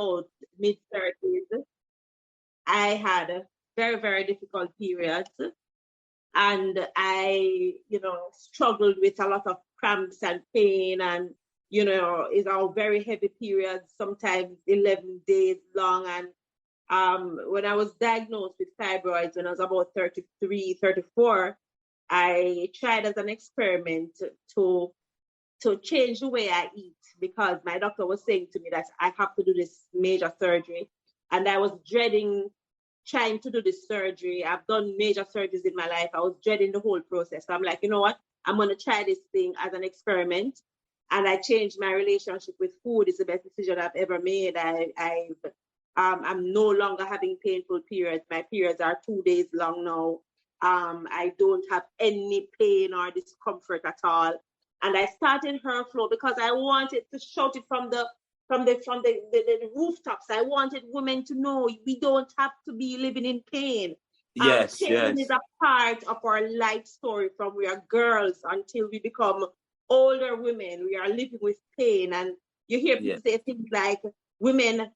about mid-30s, I had very, very difficult periods. And I, struggled with a lot of cramps and pain, and, it's all very heavy periods, sometimes 11 days long. And when I was diagnosed with fibroids when I was about 33, 34, I tried as an experiment to change the way I eat, because my doctor was saying to me that I have to do this major surgery. And I was dreading trying to do this surgery. I've done major surgeries in my life. I was dreading the whole process. So I'm like, you know what? I'm going to try this thing as an experiment. And I changed my relationship with food. It's the best decision I've ever made. I'm no longer having painful periods. My periods are 2 days long now. I don't have any pain or discomfort at all. And I started HerFlow because I wanted to shout it from the rooftops. I wanted women to know we don't have to be living in pain. Pain is a part of our life story from we are girls until we become older women. We are living with pain. And you hear people say things like women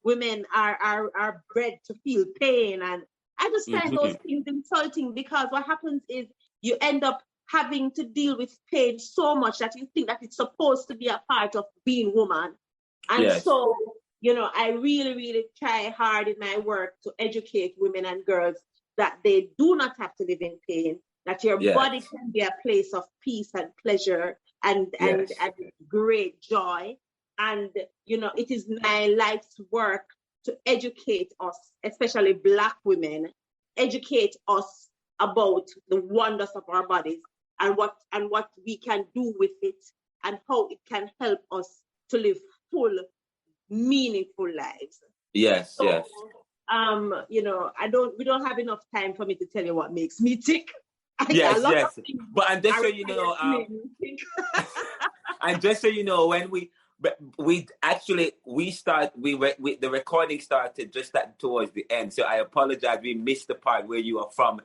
are bred to feel pain. And I just find those things insulting, because what happens is you end up having to deal with pain so much that you think that it's supposed to be a part of being woman. And so, I really, really try hard in my work to educate women and girls that they do not have to live in pain, that your body can be a place of peace and pleasure and great joy. And, it is my life's work to educate us, especially Black women, educate us about the wonders of our bodies and what we can do with it and how it can help us to live full, meaningful lives. Yes. We don't have enough time for me to tell you what makes me tick. Yes. But and just so you know, and just so you know, when the recording started just towards the end. So I apologize. We missed the part where you are from.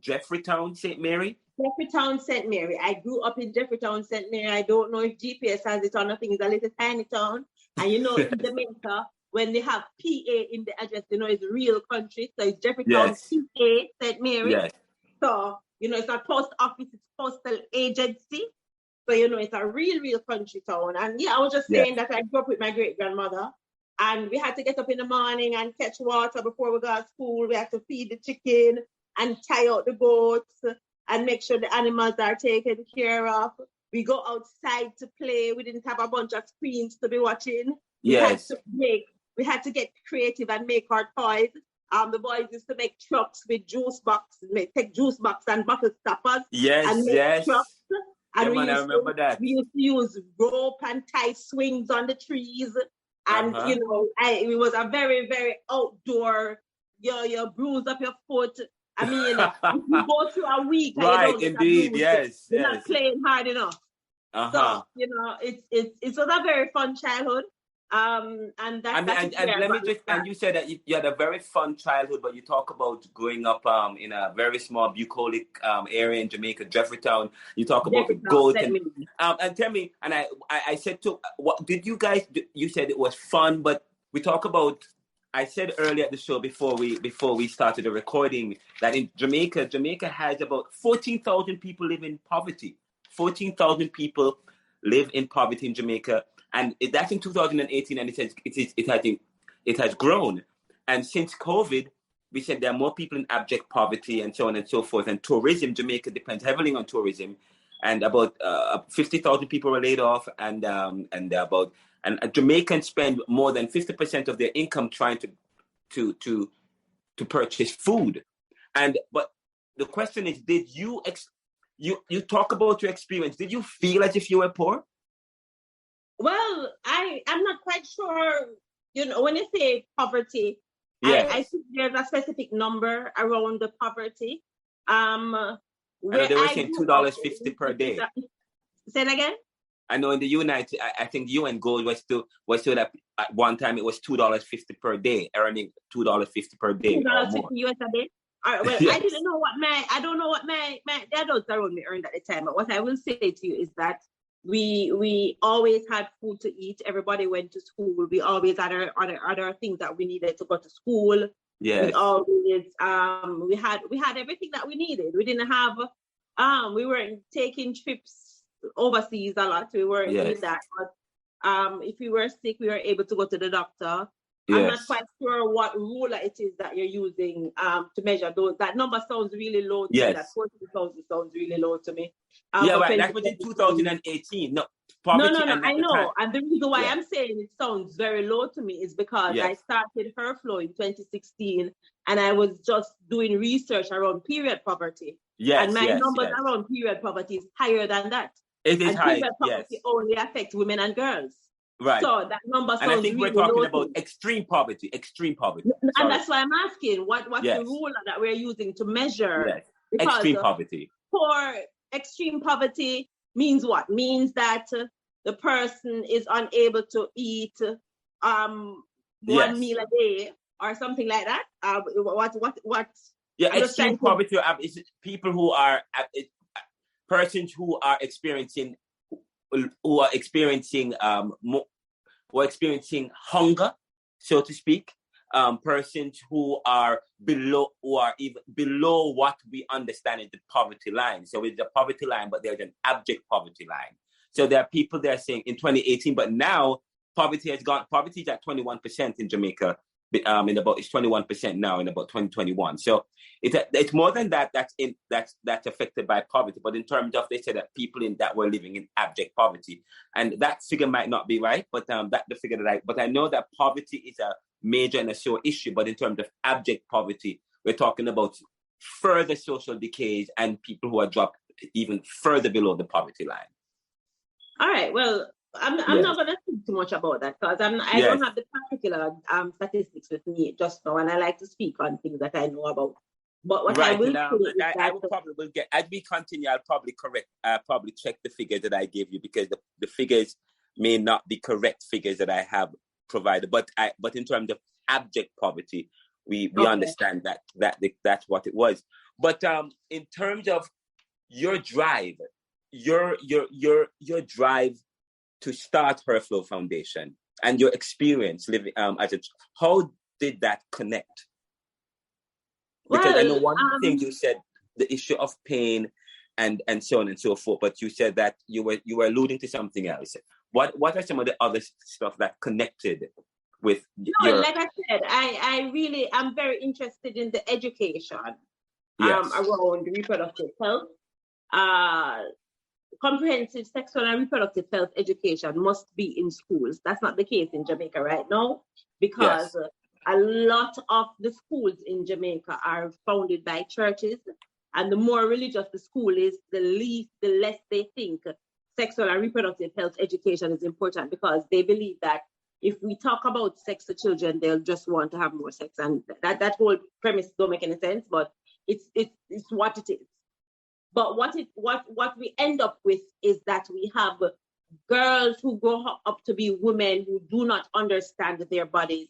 Jeffreytown, St. Mary? Jeffreytown, St. Mary. I grew up in Jeffreytown, St. Mary. I don't know if GPS has it on. I think it's a little tiny town. And in Jamaica, when they have PA in the address, it's real country. So it's Jeffreytown, PA, St. Mary. Yes. So, it's not post office, it's postal agency. So, it's a real country town. And I was just saying that I grew up with my great-grandmother. And we had to get up in the morning and catch water before we got to school. We had to feed the chicken and tie out the goats and make sure the animals are taken care of. We go outside to play. We didn't have a bunch of screens to be watching. We had to get creative and make our toys. The boys used to make trucks with juice box, take juice box and bottle stoppers. And make trucks. And I remember that. We used to use rope and tie swings on the trees. And, it was a very, very outdoor, you bruise up your foot. I mean, if you go through a week, right? Indeed, you're not playing hard enough. So it was a very fun childhood. And let me just and you said that you had a very fun childhood, but you talk about growing up in a very small bucolic area in Jamaica, Jeffreytown. You talk about the goat and tell me. And I said to what did you guys? You said it was fun, but we talk about. I said earlier at the show before we started the recording that in Jamaica has about 14,000 people live in poverty. 14,000 people live in poverty in Jamaica, and that's in 2018, and it has grown. And since COVID, we said there are more people in abject poverty, and so on and so forth. And tourism, Jamaica depends heavily on tourism, and about 50,000 people were laid off, and Jamaicans spend more than 50% of their income trying to purchase food. But the question is, did you talk about your experience? Did you feel as if you were poor? Well, I'm not quite sure. When you say poverty, I think there's a specific number around the poverty. They were saying $2.50 per day. Say it again. I know in the United, I think UN gold was still that at one time it was $2.50 per day, earning $2.50 per day. $2.50 US a day. All right. Well, I don't know what my the adults around me earned at the time. But what I will say to you is that We always had food to eat. Everybody went to school. We always had other things that we needed to go to school. Yes. We always we had everything that we needed. We didn't have we weren't taking trips overseas a lot. We weren't doing that. But if we were sick, we were able to go to the doctor. Yes. I'm not quite sure what ruler it is that you're using to measure those. That number sounds really low to me. That 40,000 sounds really low to me. Right. That was in 2018. No, I know. And the reason why I'm saying it sounds very low to me is because I started HerFlow in 2016, and I was just doing research around period poverty. Yes, and my numbers around period poverty is higher than that. It is high. Period poverty only affects women and girls. Right. So that number sounds and I think really we're talking low about extreme poverty. And that's why I'm asking what's the rule that we're using to measure extreme poverty. For extreme poverty means what? Means that the person is unable to eat one meal a day or something like that. What? Yeah, extreme poverty is people who are persons who are experiencing hunger, so to speak. Persons who are even below what we understand is the poverty line. So it's the poverty line, but there's an abject poverty line. So there are people that are saying in 2018, but now poverty is at 21% in Jamaica. It's 21% now in about 2021. So it's more than that. That's affected by poverty. But in terms of, they said that people that were living in abject poverty, and that figure might not be right, but but I know that poverty is a major and a sore issue. But in terms of abject poverty, we're talking about further social decays and people who are dropped even further below the poverty line. All right. Well, I'm not going to speak too much about that because I don't have the particular statistics with me just now, and I like to speak on things that I know about. But what I will as we continue, I'll probably probably check the figures that I gave you, because the figures may not be correct figures that I have provided. But in terms of abject poverty, we understand that's what it was. But in terms of your drive, your drive to start HerFlow Foundation and your experience living how did that connect? Because I know one thing you said, the issue of pain and so on and so forth, but you said that you were alluding to something else. What are some of the other stuff that connected with like I said, I really am very interested in the education around reproductive health. Comprehensive sexual and reproductive health education must be in schools. That's not the case in Jamaica right now, because a lot of the schools in Jamaica are founded by churches, and the more religious the school is, the less they think sexual and reproductive health education is important, because they believe that if we talk about sex to children, they'll just want to have more sex, and that whole premise don't make any sense, but it's what it is. But what we end up with is that we have girls who grow up to be women who do not understand their bodies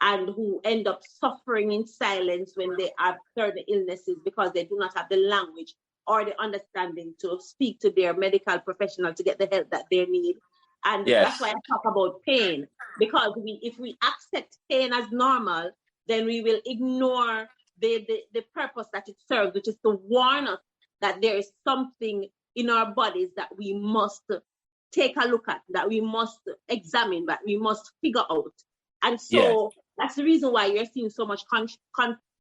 and who end up suffering in silence when they have certain illnesses, because they do not have the language or the understanding to speak to their medical professional to get the help that they need. And that's why I talk about pain, because if we accept pain as normal, then we will ignore the purpose that it serves, which is to warn us that there is something in our bodies that we must take a look at, that we must examine, that we must figure out. And so that's the reason why you're seeing so much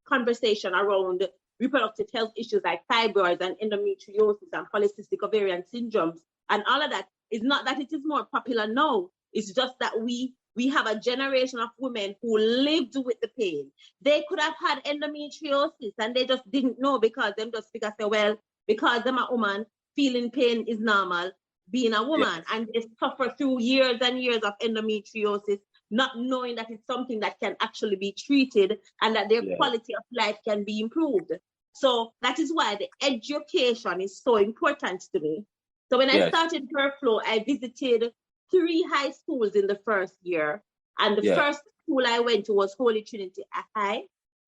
conversation around reproductive health issues like fibroids and endometriosis and polycystic ovarian syndromes. And all of that is not that it is more popular now. It's just that we have a generation of women who lived with the pain. They could have had endometriosis and they just didn't know, because them just figure say, well, because I'm a woman, feeling pain is normal, being a woman. And they suffer through years and years of endometriosis, not knowing that it's something that can actually be treated and that their quality of life can be improved. So that is why the education is so important to me. So when I started HerFlow, I visited 3 high schools in the first year. And the first school I went to was Holy Trinity High.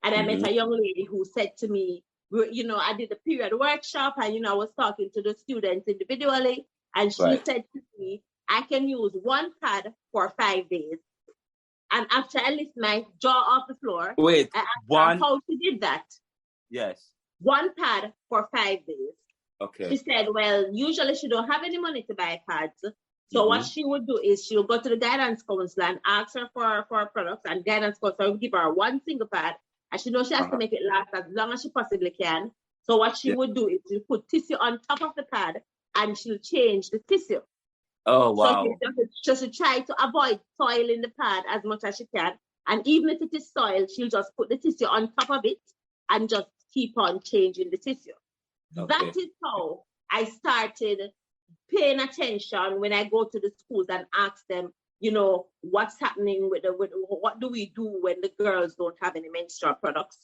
And I met a young lady who said to me, I did a period workshop, and, I was talking to the students individually. And she said to me, I can use one pad for 5 days. And after I lift my jaw off the floor, I asked her how she did that. Yes. One pad for 5 days. Okay. She said, well, usually she don't have any money to buy pads. So what she would do is she'll go to the guidance counselor and ask her for products, and guidance counselor will give her one single pad, and she knows she has to make it last as long as she possibly can. So what she would do is she'll put tissue on top of the pad, and she'll change the tissue. Oh, wow. So she try to avoid soil in the pad as much as she can. And even if it is soil, she'll just put the tissue on top of it and just keep on changing the tissue. Okay. That is how I started paying attention when I go to the schools and ask them, what's happening with what do we do when the girls don't have any menstrual products?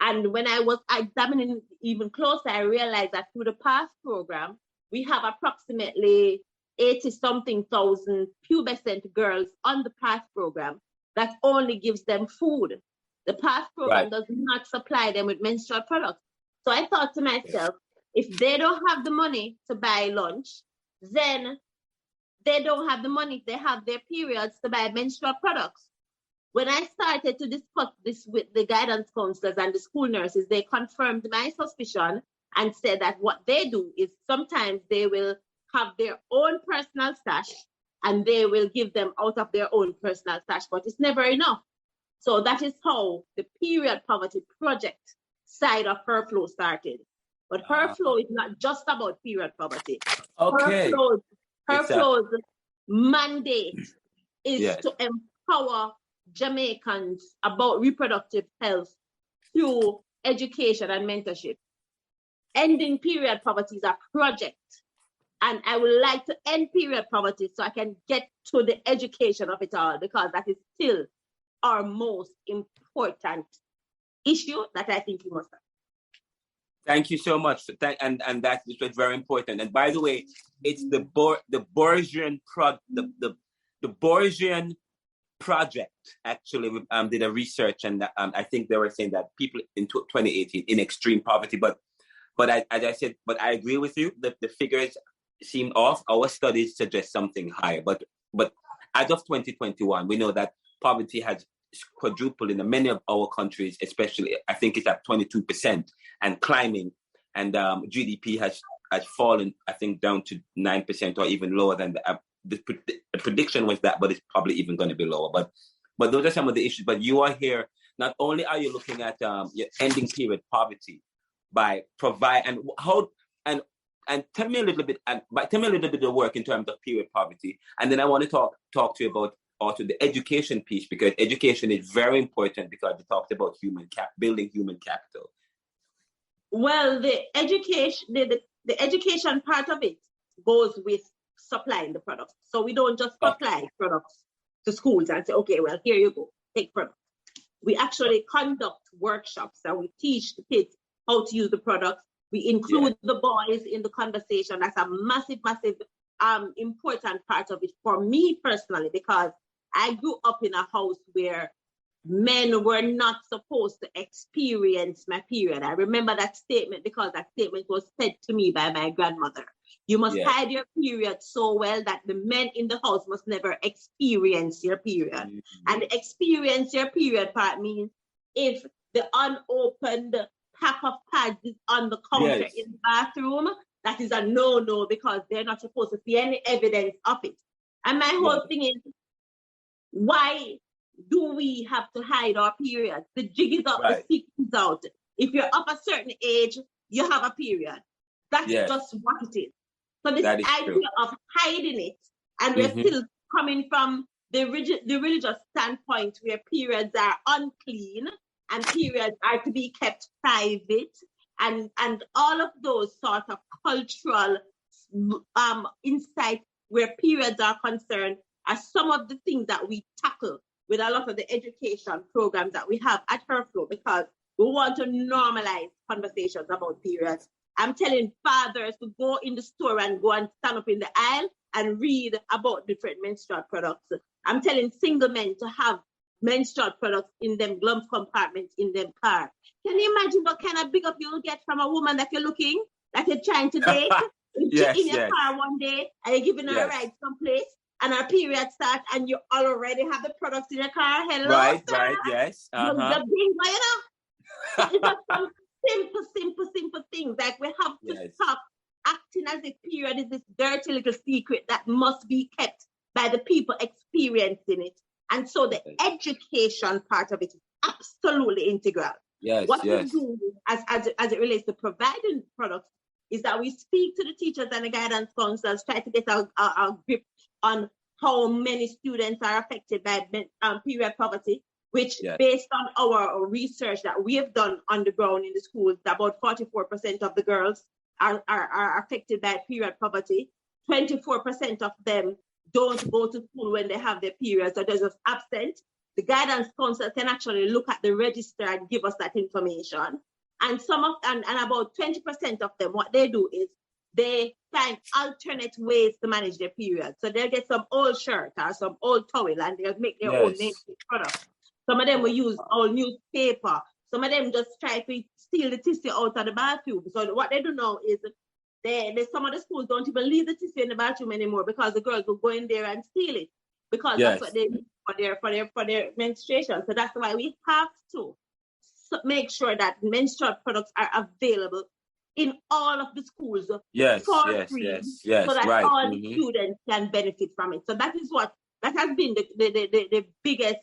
And when I was examining even closer, I realized that through the past program, we have approximately 80-something thousand pubescent girls on the past program that only gives them food. The past program does not supply them with menstrual products. So I thought to myself, if they don't have the money to buy lunch, then they don't have the money if they have their periods to buy menstrual products. When I started to discuss this with the guidance counselors and the school nurses, they confirmed my suspicion and said that what they do is sometimes they will have their own personal stash and they will give them out of their own personal stash, but it's never enough. So that is how the period poverty project side of HerFlow started. But HerFlow is not just about period poverty. Okay. HerFlow's mandate is to empower Jamaicans about reproductive health through education and mentorship. Ending period poverty is a project. And I would like to end period poverty so I can get to the education of it all, because that is still our most important issue that I think we must have. Thank you so much. And that is very important. And by the way, it's the Borgian project actually did a research, and I think they were saying that people in 2018 in extreme poverty, but as I said, I agree with you that the figures seem off. Our studies suggest something higher, but as of 2021, we know that poverty has quadrupled in many of our countries, especially I think it's at 22% and climbing, and GDP has fallen, I think, down to 9% or even lower than the prediction was that, but it's probably even going to be lower. But those are some of the issues. But you are here. Not only are you looking at ending period poverty by provide and tell me a little bit of work in terms of period poverty, and then I want to talk to you about also the education piece, because education is very important, because it talks about building human capital. Well, the education part of it goes with supplying the products. So we don't just supply products to schools and say, okay, well, here you go, take products. We actually conduct workshops and we teach the kids how to use the products. We include the boys in the conversation. That's a massive, massive important part of it for me personally, because I grew up in a house where men were not supposed to experience my period. I remember that statement because that statement was said to me by my grandmother. You must hide your period so well that the men in the house must never experience your period. Mm-hmm. And experience your period part means if the unopened pack of pads is on the counter in the bathroom, that is a no-no, because they're not supposed to see any evidence of it. And my whole thing is, why do we have to hide our periods? The jig is up, the secret is out. If you're of a certain age, you have a period. That's just what it is. So this idea of hiding it, and we're still coming from the religious standpoint where periods are unclean and periods are to be kept private, and all of those sort of cultural insights where periods are concerned are some of the things that we tackle with a lot of the education programs that we have at HerFlow, because we want to normalize conversations about periods. I'm telling fathers to go in the store and go and stand up in the aisle and read about different menstrual products. I'm telling single men to have menstrual products in them glove compartments in them car. Can you imagine what kind of big up you'll get from a woman that you're trying to date? You're in your car one day and you're giving her a ride someplace and her period starts and you already have the products in your car. Hello, right, sir. right, yes. So it's just some simple things. Like we have to stop acting as if period is this dirty little secret that must be kept by the people experiencing it. And so the education part of it is absolutely integral. What we do as it relates to providing products is that we speak to the teachers and the guidance counselors, try to get a grip on how many students are affected by period poverty, which based on our research that we have done on the ground in the schools, about 44% of the girls are affected by period poverty. 24% of them don't go to school when they have their periods, so they're just absent. The guidance counselor can actually look at the register and give us that information. And about 20% of them, what they do is they find alternate ways to manage their period. So they'll get some old shirt or some old towel and they'll make their own native product. Some of them will use old newspaper. Some of them just try to steal the tissue out of the bathroom. So what they do now is some of the schools don't even leave the tissue in the bathroom anymore because the girls will go in there and steal it because that's what they need for their menstruation. So that's why we have to make sure that menstrual products are available in all of the schools for free, so that all the students can benefit from it. So that has been the biggest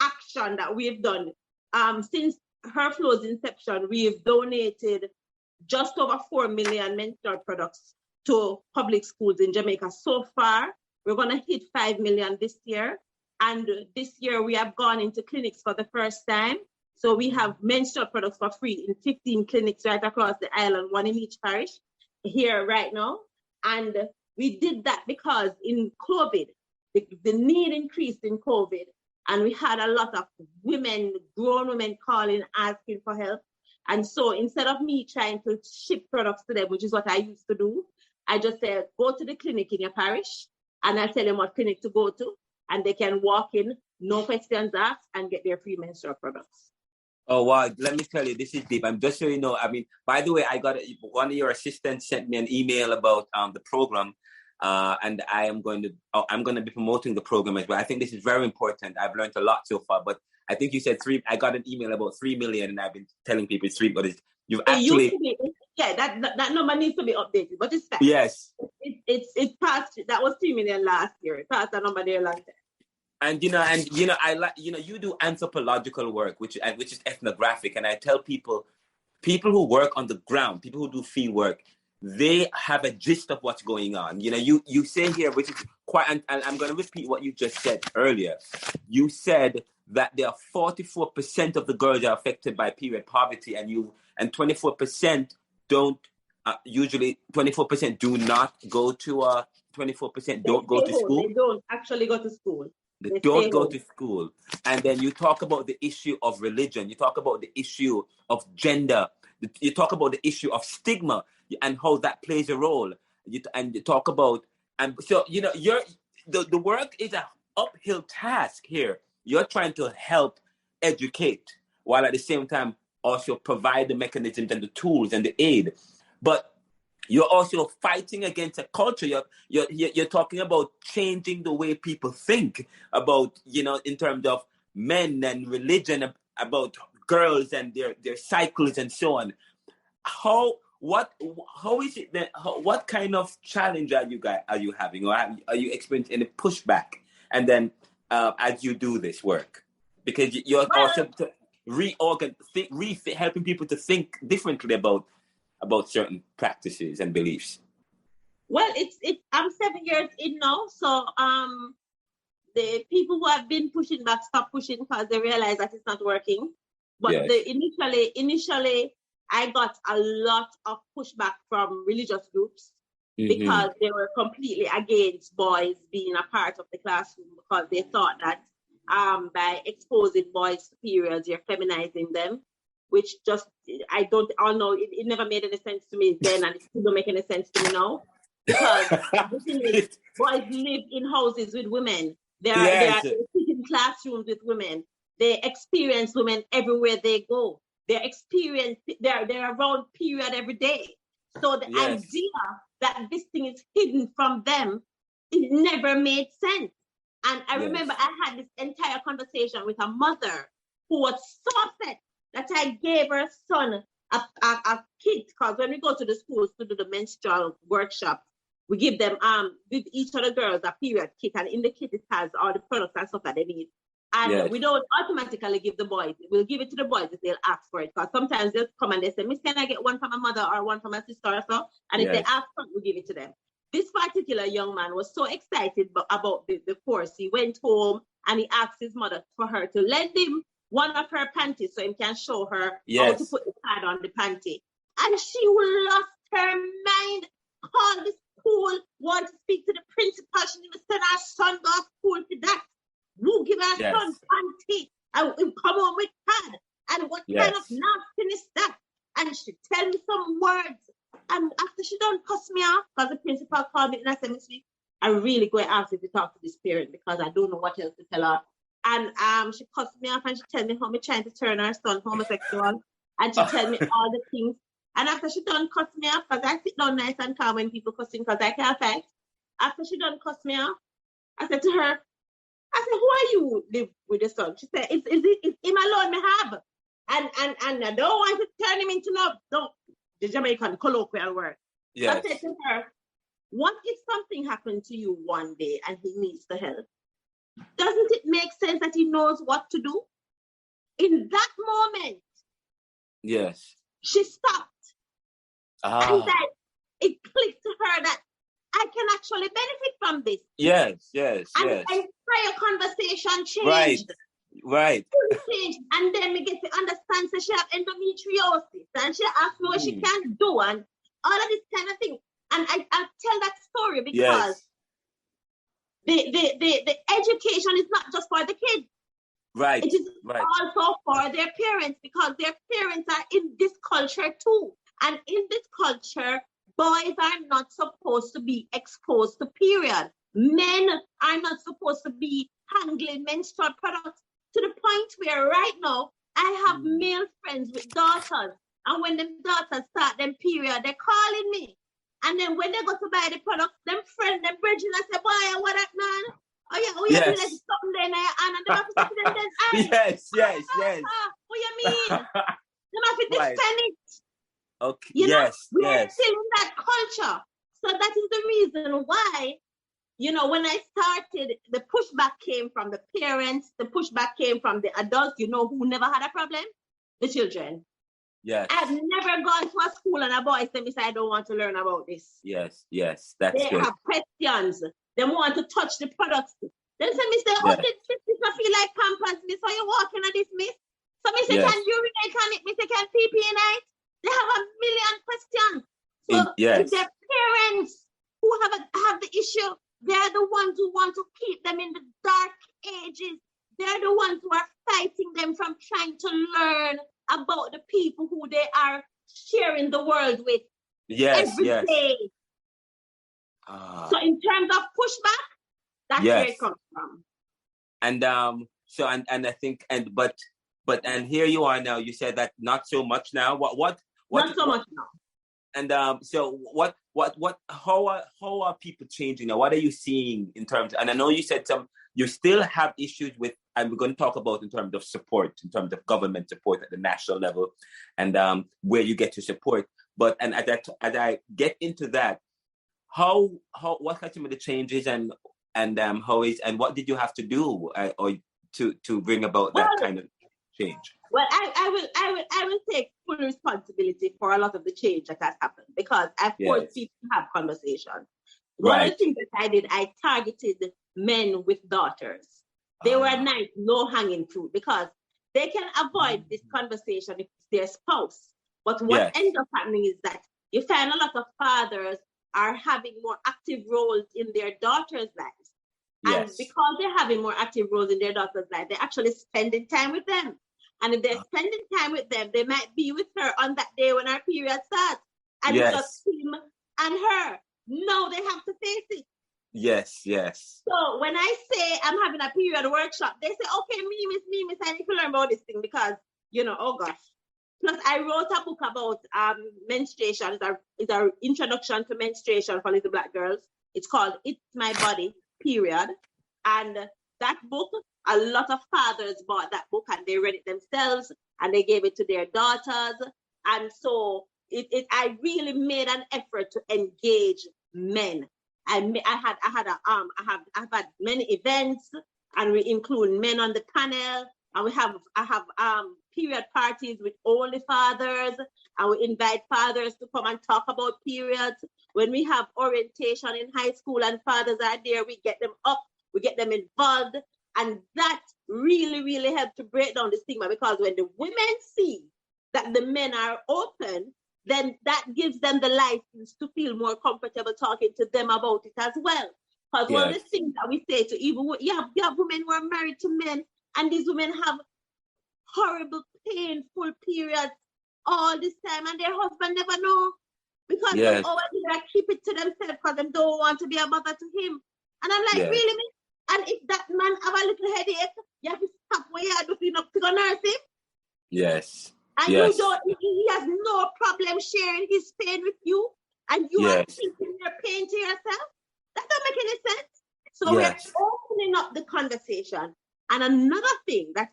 action that we've done. Since HerFlow's inception, we've donated just over 4 million menstrual products to public schools in Jamaica. So far, we're going to hit 5 million this year. And this year, we have gone into clinics for the first time. So we have menstrual products for free in 15 clinics right across the island, one in each parish here right now. And we did that because in COVID, the need increased in COVID. And we had a lot of grown women calling, asking for help. And so instead of me trying to ship products to them, which is what I used to do, I just said, go to the clinic in your parish. And I tell them what clinic to go to. And they can walk in, no questions asked, and get their free menstrual products. Oh, wow. Let me tell you, this is deep. I'm just so you know, I mean, by the way, one of your assistants sent me an email about the program, and I'm going to be promoting the program as well. I think this is very important. I've learned a lot so far, but I think you said I got an email about 3 million, and I've been telling people it's 3, but you've actually... that number needs to be updated, but it's fine. Yes. It passed, that was 3 million last year. It passed that number there last time. And I like you do anthropological work, which is ethnographic, and I tell people who work on the ground, people who do field work, they have a gist of what's going on. You say here, which is quite, and I'm going to repeat what you just said earlier. You said that there are 44% of the girls are affected by period poverty, and 24% don't. Usually, 24% do not go to 24% don't go to school. They don't actually go to school. They don't go to school. And then you talk about the issue of religion. You talk about the issue of gender. You talk about the issue of stigma and how that plays a role. You talk about, and so, the work is an uphill task here. You're trying to help educate while at the same time also provide the mechanisms and the tools and the aid. But you're also fighting against a culture. You're talking about changing the way people think about, in terms of men and religion, about girls and their cycles and so on. How is it that? What kind of challenge are you having, or are you experiencing any pushback? And then as you do this work, because you're also helping people to think differently about certain practices and beliefs. Well, I'm 7 years in now, so the people who have been pushing back stop pushing because they realize that it's not working. But initially, I got a lot of pushback from religious groups because they were completely against boys being a part of the classroom because they thought that by exposing boys to periods, you're feminizing them. Which I don't know, it never made any sense to me then, and it still don't make any sense to me now. Because the thing is, boys live in houses with women. They are in classrooms with women. They experience women everywhere they go. They're around period every day. So the idea that this thing is hidden from them, it never made sense. And I remember I had this entire conversation with a mother who was so upset that I gave her son a kit, because when we go to the schools to do the menstrual workshop, we give them with each of the girls a period kit, and in the kit it has all the products and stuff that they need. And we don't automatically give the boys. We'll give it to the boys if they'll ask for it. Because sometimes they'll come and they say, Miss, can I get one from my mother or one from my sister or so? And if they ask for it, we give it to them. This particular young man was so excited about the course. He went home and he asked his mother for her to lend him one of her panties so he can show her how to put the pad on the panty. And she lost her mind, called the school, wanted to speak to the principal. She didn't send her son to school for that. Who give her son panty and come home with pad? And what kind of nastiness is that? And she tell me some words. And after she done cuss me off, because the principal called me and I said, Miss Weeks, I really go and ask you to talk to this parent because I don't know what else to tell her. And she cussed me off and she tell me how me trying to turn her son homosexual. And she tell me all the things. And after she done cuss me off, because I sit down nice and calm when people cussing because I can't fight. After she done cuss me off, I said to her, I said, who are you live with the son? She said, it's him alone me have. And I don't want to turn him into the Jamaican colloquial word. Yes. I said to her, what if something happened to you one day and he needs the help? Doesn't it make sense that he knows what to do? In that moment, she stopped. And then it clicked to her that I can actually benefit from this. And the entire conversation changed. Right. Changed. And then we get to understand that she has endometriosis and she asked me what she can do and all of this kind of thing. And I tell that story because the education is not just for the kids. Right. It is also for their parents, because their parents are in this culture too. And in this culture, boys are not supposed to be exposed to period. Men are not supposed to be handling menstrual products, to the point where right now I have male friends with daughters. And when them daughters start them period, they're calling me. And then when they go to buy the products, them friend, them bridging, I say, boy, what that man? Oh yeah, do like something there, and they have to say to them, yes. What you mean? They have to defend it. Okay. We are still in that culture. So that is the reason why, when I started, the pushback came from the parents, the pushback came from the adults, who never had a problem, the children. Yes. I've never gone to a school and a boy said, I don't want to learn about this. Yes, that's they good. They have questions. They want to touch the products. Then say, Mister, this I feel like Pampers, Miss, so you walking on this, Miss? So Mister, can urinate on it, Mister, can pee in it? They have a million questions. So if their parents who have the issue, they're the ones who want to keep them in the dark ages. They're the ones who are fighting them from trying to learn about the people who they are sharing the world with every day. So in terms of pushback, that's where it comes from. And so and I think but here you are now. You said that not so much now. What not so much now. And so how are people changing now? What are you seeing in terms? And I know you said you still have issues with, and we're going to talk about in terms of support, in terms of government support at the national level, and where you get to support. But and as I get into that, what are some of the changes and what did you have to do or to bring about that kind of change? Well, I will take full responsibility for a lot of the change that has happened, because I forced people to have conversations. One of the things that I did, I targeted men with daughters. They were nice, low-hanging fruit, because they can avoid this conversation if it's their spouse. But what ends up happening is that you find a lot of fathers are having more active roles in their daughters' lives. And because they're having more active roles in their daughters' lives, they're actually spending time with them. And if they're spending time with them, they might be with her on that day when her period starts. And it's just him and her. No, they have to face it. Yes. So when I say I'm having a period workshop, they say, okay, me, miss, I need to learn about this thing because, oh gosh. Plus, I wrote a book about menstruation. It's an introduction to menstruation for little Black girls. It's called It's My Body, period. And that book, a lot of fathers bought that book and they read it themselves and they gave it to their daughters. And so I really made an effort to engage men. I've had many events, and we include men on the panel, and I have period parties with all the fathers, and we invite fathers to come and talk about periods. When we have orientation in high school and fathers are there, we get them up, we get them involved, and that really, really helped to break down the stigma, because when the women see that the men are open, then that gives them the license to feel more comfortable talking to them about it as well. Because one of the things that we say to even, you have women who are married to men, and these women have horrible, painful periods all this time, and their husband never know, because they always like keep it to themselves because they don't want to be a mother to him. And I'm like, really, man? And if that man have a little headache, you have to stop what you are doing up to go nurse him. Yes. And you don't, he has no problem sharing his pain with you, and you are keeping your pain to yourself. That don't make any sense. So we're opening up the conversation. And another thing that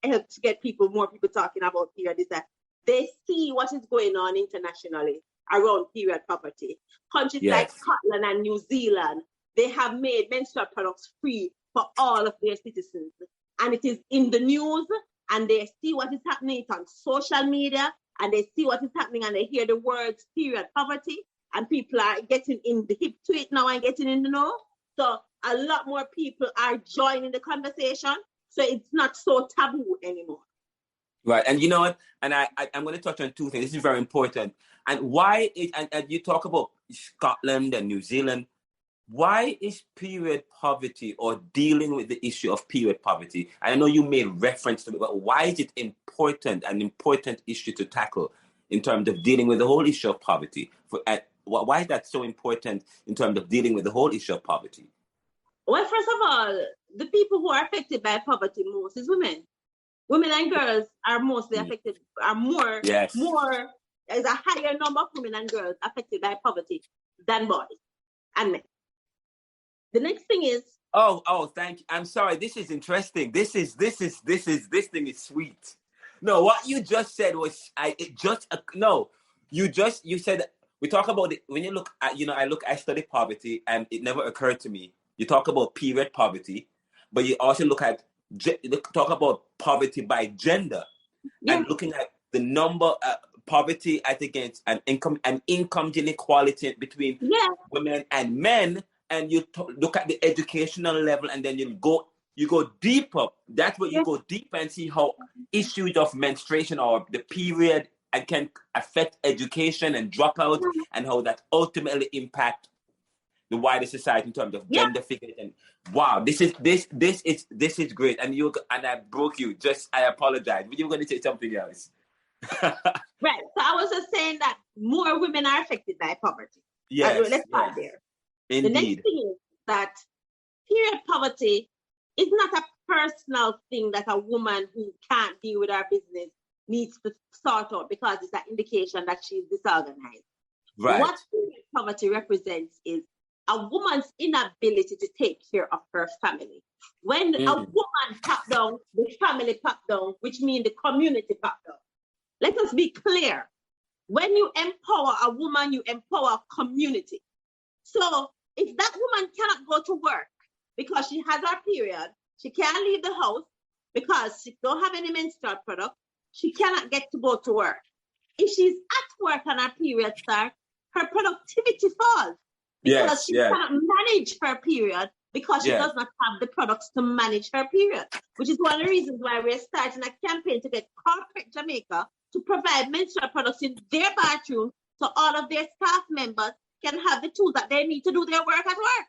helps to get more people talking about period is that they see what is going on internationally around period poverty. Countries like Scotland and New Zealand, they have made menstrual products free for all of their citizens. And it is in the news, and they see what is happening on social media, and they see what is happening, and they hear the words period poverty, and people are getting in the hip to it now and getting in the know. So a lot more people are joining the conversation. So it's not so taboo anymore. Right. And you know what? And I'm going to touch on two things. This is very important. And why and you talk about Scotland and New Zealand. Why is period poverty, or dealing with the issue of period poverty? I know you made reference to it, but why is it an important issue to tackle in terms of dealing with the whole issue of poverty? Why is that so important in terms of dealing with the whole issue of poverty? Well, first of all, the people who are affected by poverty most is women. Women and girls are mostly affected, there's a higher number of women and girls affected by poverty than boys and men. The next thing is... Oh, thank you. I'm sorry. This is interesting. This thing is sweet. No, what you just said was, you said, we talk about it, when you look at, I study poverty, and it never occurred to me. You talk about period poverty, but you also talk about poverty by gender, and looking at the number poverty as against an income inequality between women and men, and you look at the educational level, and then you go deeper. That's where you go deeper and see how issues of menstruation or the period can affect education and dropout, and how that ultimately impact the wider society in terms of gender figures. And wow, this is great. And I broke you. I apologize. But you were going to say something else. Right. So I was just saying that more women are affected by poverty. Yes. Let's start there. Indeed. The next thing is that period poverty is not a personal thing that a woman who can't deal with her business needs to sort out, because it's an indication that she's disorganized. Right. What period poverty represents is a woman's inability to take care of her family. When a woman pop down, the family pop down, which means the community pop down. Let us be clear. When you empower a woman, you empower a community. So if that woman cannot go to work because she has her period, she can't leave the house because she don't have any menstrual product, she cannot get to go to work. If she's at work and her period starts, her productivity falls. Because she cannot manage her period, because she does not have the products to manage her period, which is one of the reasons why we're starting a campaign to get corporate Jamaica to provide menstrual products in their bathroom, so all of their staff members can have the tools that they need to do their work at work.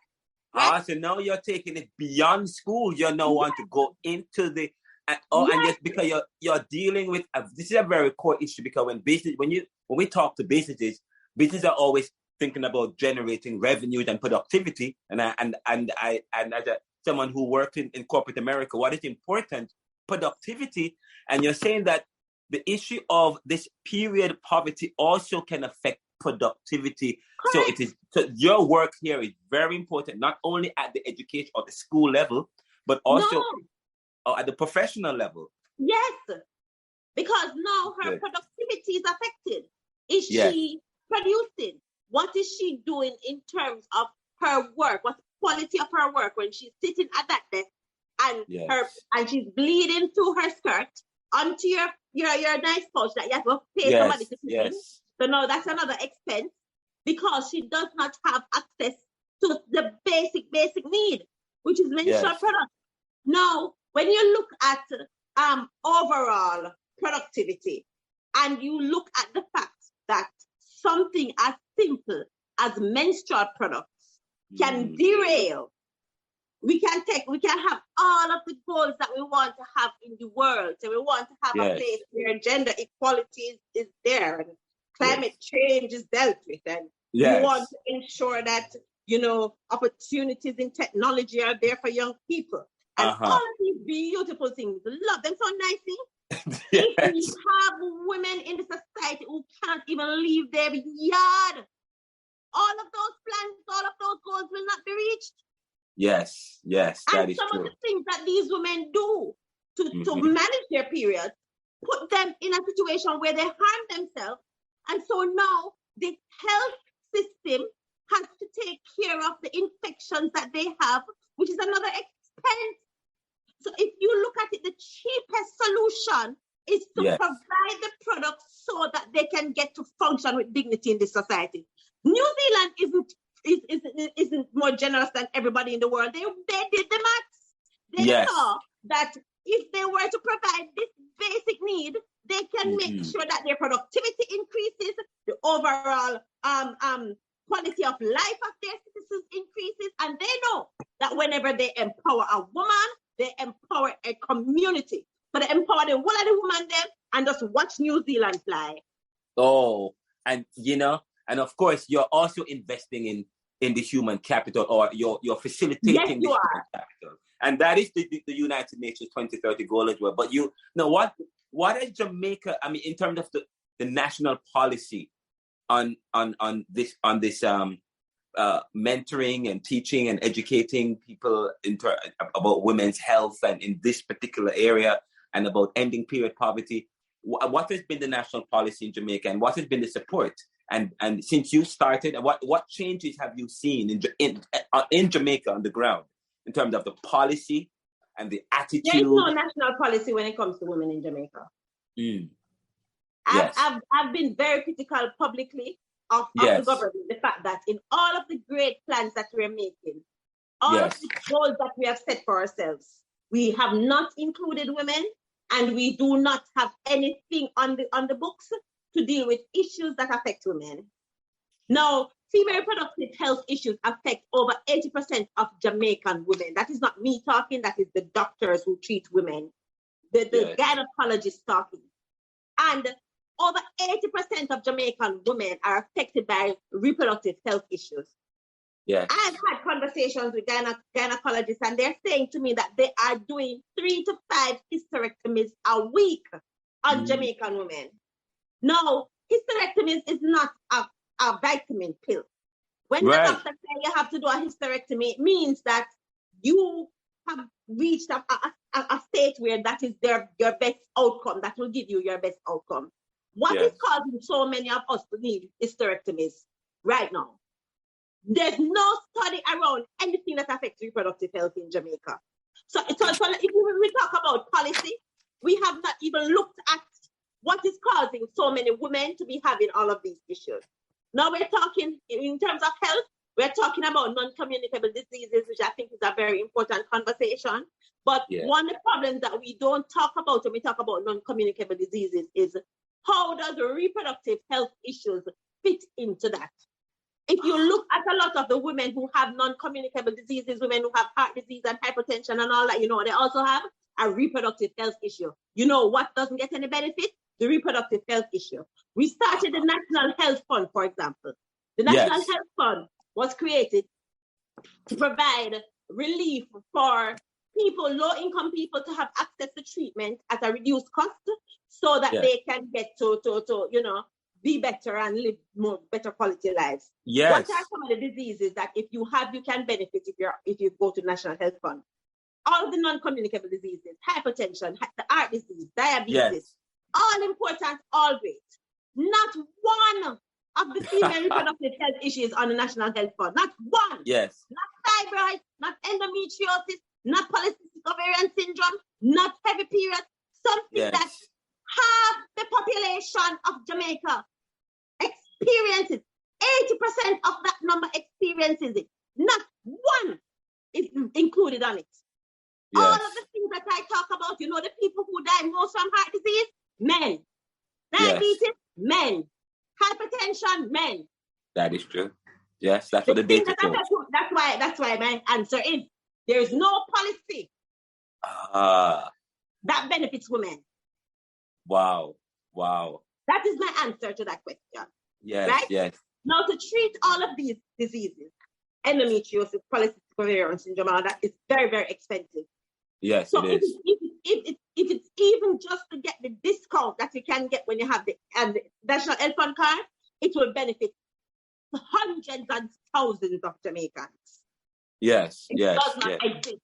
Right? So now you're taking it beyond school. You now want to go into the and just because you're dealing with this is a very core issue, because when we talk to businesses are always thinking about generating revenues and productivity, and as someone who worked in corporate America, what is important? Productivity. And you're saying that the issue of this period poverty also can affect productivity. Correct. So your work here is very important, not only at the education or the school level, but also at the professional level. Yes, because now her productivity is affected. Is she producing? What is she doing in terms of her work? What's the quality of her work when she's sitting at that desk and she's bleeding through her skirt onto your nice pouch that you have to pay somebody to clean? Yes. So now that's another expense because she does not have access to the basic need, which is menstrual products. Now, when you look at overall productivity and you look at the fact that something as simple as menstrual products can derail, we can have all of the goals that we want to have in the world. So we want to have a place where gender equality is there and climate change is dealt with, and we want to ensure that, opportunities in technology are there for young people. And all of these beautiful things, love them so nicely. If we have women in the society who can't even leave their yard, all of those plans, all of those goals will not be reached. Yes, that is true. And some of the things that these women do to manage their periods put them in a situation where they harm themselves. And so now the health system has to take care of the infections that they have, which is another expense. So if you look at it, the cheapest solution is to provide the products so that they can get to function with dignity in this society. New Zealand isn't more generous than everybody in the world. They did the maths. They saw that if they were to provide this basic need, they can make sure that their productivity increases, the overall quality of life of their citizens increases, and they know that whenever they empower a woman, they empower a community. So they empower the whole of the woman them and just watch New Zealand fly. Oh, and and of course you're also investing in the human capital, or you're facilitating the human capital. And that is the United Nations 2030 goal as well. But what is Jamaica, in terms of the national policy on this mentoring and teaching and educating people about women's health and in this particular area and about ending period poverty? What has been the national policy in Jamaica, and what has been the support? And since you started, what changes have you seen in Jamaica on the ground in terms of the policy and the attitude? There is no national policy when it comes to women in Jamaica. I've been very critical publicly of the government, the fact that in all of the great plans that we're making, all of the goals that we have set for ourselves, we have not included women, and we do not have anything on the books to deal with issues that affect women. Now, female reproductive health issues affect over 80% of Jamaican women. That is not me talking, that is the doctors who treat women, the gynecologists talking. And over 80% of Jamaican women are affected by reproductive health issues. Yes. I've had conversations with gynecologists, and they're saying to me that they are doing 3 to 5 hysterectomies a week on Jamaican women. Now, hysterectomy is not a vitamin pill. When the doctor says you have to do a hysterectomy, it means that you have reached a state where that is your best outcome, that will give you your best outcome. What is causing so many of us to need hysterectomies right now? There's no study around anything that affects reproductive health in Jamaica. So if we talk about policy, we have not even looked at what is causing so many women to be having all of these issues. Now we're talking, in terms of health, we're talking about non-communicable diseases, which I think is a very important conversation. But one of the problems that we don't talk about when we talk about non-communicable diseases is how does reproductive health issues fit into that? If you look at a lot of the women who have non-communicable diseases, women who have heart disease and hypertension and all that, they also have a reproductive health issue. You know what doesn't get any benefit? The reproductive health issue. We started the National Health Fund, for example. The National Health Fund was created to provide relief for people, low-income people, to have access to treatment at a reduced cost so that they can get to be better and live more better quality lives. Yes. What are some of the diseases that if you have, you can benefit if you go to National Health Fund? All of the non-communicable diseases, hypertension, the heart disease, diabetes, all important, all great. Not one of the female reproductive health issues on the National Health Fund. Not one. Yes. Not fibroids, not endometriosis, not polycystic ovarian syndrome, not heavy periods. Something that half the population of Jamaica experiences. 80% of that number experiences it. Not one is included on it. Yes. All of the things that I talk about, the people who die most from heart disease, men. Diabetes, men. Hypertension, men. That is true. Yes, that's what the data shows. That's why my answer is there is no policy that benefits women. Wow. That is my answer to that question. Yes, right? Yes. Now, to treat all of these diseases, endometriosis, polycystic ovarian syndrome, all that is very, very expensive. Yes, so it is. If it's even just to get the discount that you can get when you have the National Health Fund card, it will benefit hundreds and thousands of Jamaicans. Yes, it does not exist.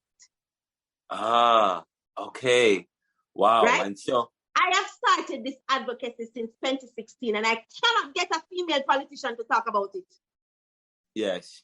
Okay. Wow. Right? And so I have started this advocacy since 2016, and I cannot get a female politician to talk about it. Yes.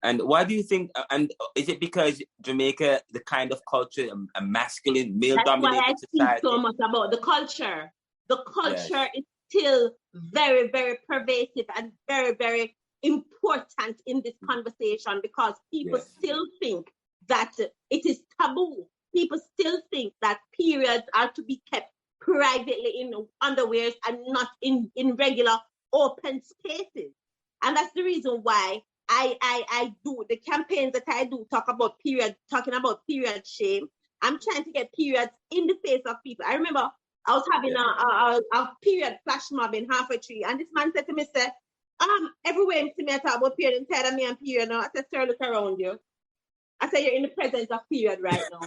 And why do you think, and is it because Jamaica, the kind of culture, a masculine, male-dominated society? That's why I think so much about the culture. The culture is still very, very pervasive and very, very important in this conversation, because people still think that it is taboo. People still think that periods are to be kept privately in underwears and not in regular open spaces. And that's the reason why I do the campaigns that I do talking about period shame. I'm trying to get periods in the face of people. I remember I was having a period flash mob in Halfway Tree, and this man said to me, everywhere you see me I talk about period inside of me and period now. I said, sir, look around you. I said, you're in the presence of period right now.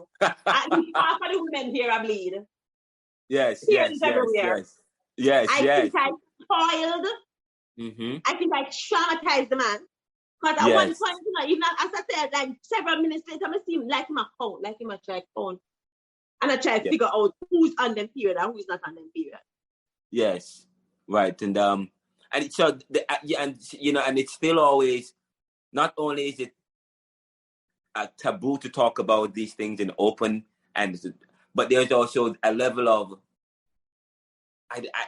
Half of the women here are bleed. Yes. I think I spoiled. Mm-hmm. I think I traumatized the man. Because at one point, even as I said, like several minutes later, I see him like him a phone, like him a try phone. And I try to figure out who's on them period and who's not on them period. Yes. Right. And so and it's still always, not only is it a taboo to talk about these things in open, but there's also a level of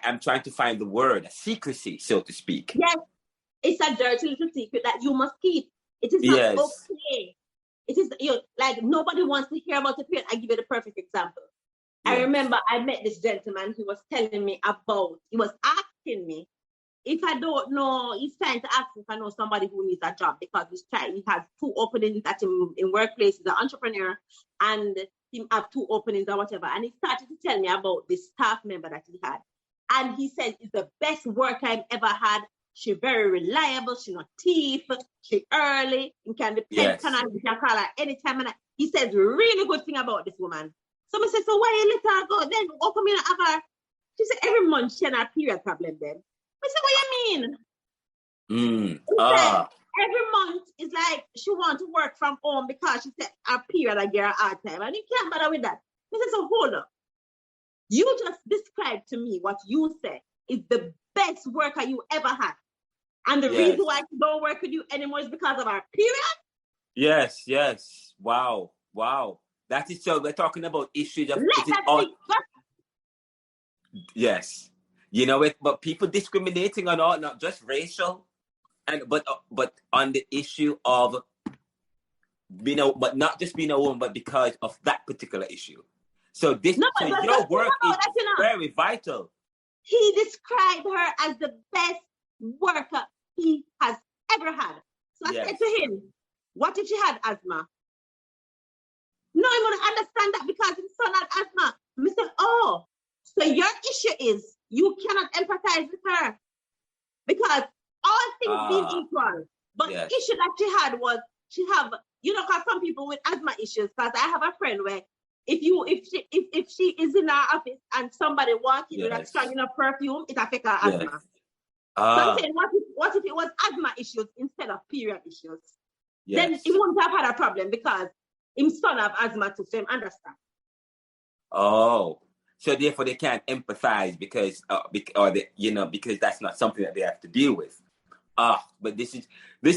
I'm trying to find the word, a secrecy, so to speak. Yes, it's a dirty little secret that you must keep. It is not okay. It is like nobody wants to hear about the period. I give you the perfect example. Yes. I remember I met this gentleman. He was asking me if I don't know. He's trying to ask if I know somebody who needs a job, because he has 2 openings at him in workplace. He's an entrepreneur, and he have 2 openings or whatever. And he started to tell me about this staff member that he had. And he said, it's the best worker I've ever had. She's very reliable. She's not thief. She's early. You can depend on her. You can call her anytime. And he says really good thing about this woman. So I said, so why you let her go? Then how come you not have her? She said, every month she had a period problem then. I said, what you mean? Said, every month is like she wants to work from home because she said her period I get her hard time. And you can't bother with that. I said, so hold up. You just described to me what you said is the best worker you ever had. And the reason why she don't work with you anymore is because of our period? Yes. Wow. That is so, we're talking about issues of... Yes. But people discriminating on all, not just racial, but on the issue of but not just being a woman, but because of that particular issue. So your work is very vital. He described her as the best worker he has ever had. So I said to him, what if she had asthma? No, I'm going to understand that because his son had asthma. I said, so your issue is you cannot empathize with her because all things being equal. But the issue that she had was because some people with asthma issues, because I have a friend where if she is in our office and somebody walks in with a strong enough perfume, it affects her asthma. So I'm saying, what if it was asthma issues instead of period issues? Then he wouldn't have had a problem because his son have asthma too, so him understand. Oh, so therefore they can't empathize because that's not something that they have to deal with. But this